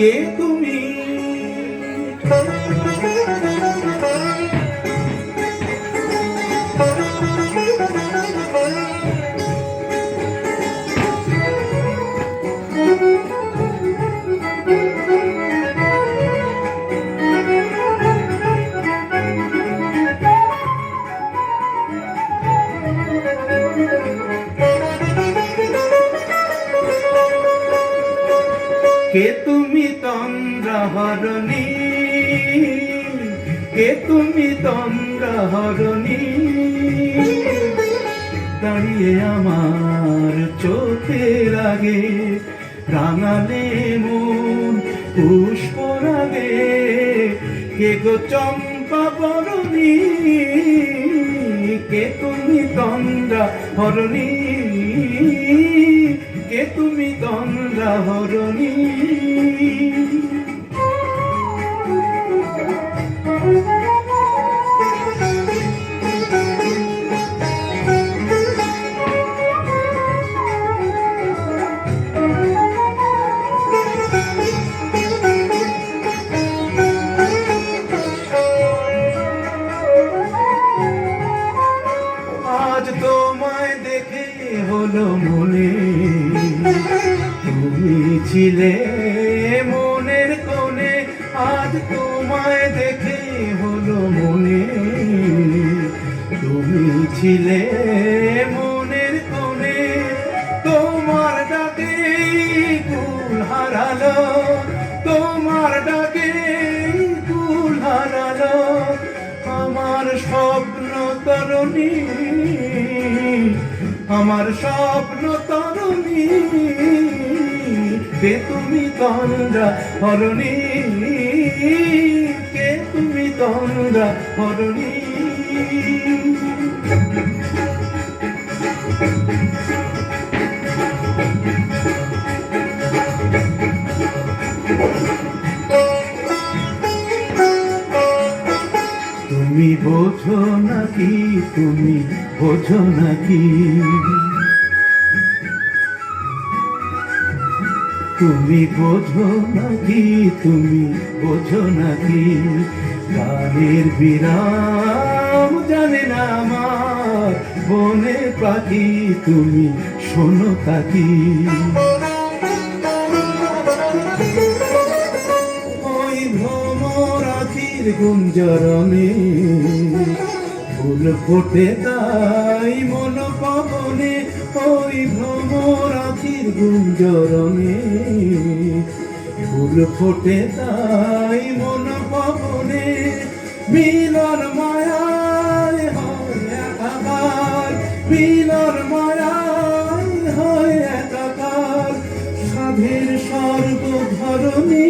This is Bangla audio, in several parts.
কে তুমি? কে তুমি তন্দ্রাহরণী? কে তুমি তন্দ্রাহরণী? দাঁড়িয়ে আমার চোখের আগে রাঙালে মন পুষ্পরাগে। কে গো চম্পা বরণী? কে তুমি তন্দ্রাহরণী? কে তুমি তন্দ্রাহরণী? আজ তোমায় দেখে হলো মনে তুমি ছিলে মনের কোণে। আজ তোমায় দেখে হলো মনে তুমি ছিলে মনের কোণে। তোমার ডাকে কুল হারালো, তোমার ডাকে কুল হারালো আমার স্বপ্ন তরুণী, আমার স্বপ্ন তরুণী। কে তুমি তন্দ্রাহরণী? কে তুমি তন্দ্রাহরণী? তুমি বোঝো নাকি, তুমি বোঝো নাকি? তুমি বোঝো নাকি, তুমি বোঝো নাকি? গানের বিরাম জানে না আমার বনে পাখি, তুমি শোনো তাকি। ওই ভ্রমর আখির গুঞ্জরণে ফুল ফোটে তাই মন পবনে। ওই ভ্রমর আখির গুঞ্জরণে ফুল ফোটে তাই মন পবনে। মিলন মায়ায় হয় একাকার, মিলন মায়ায় হয় একাকার। সাধের স্বর্গ ধরণী,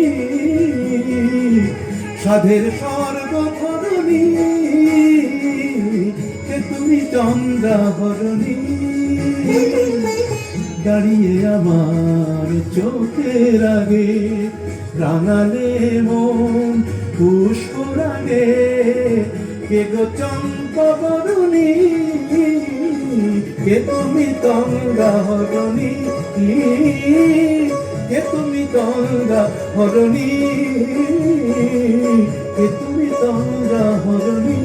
সাধের স্বর্গ ধরণী। কে তুমি তন্দ্রাহরণী? দাঁড়িয়ে আমার চোখের আগে রাঙালে মন পুষ্পরাগে। কে গো চম্পা বরণী? কে তুমি তন্দ্রাহরণী? কে তুমি তন্দ্রাহরণী? কে তুমি তন্দ্রাহরণী?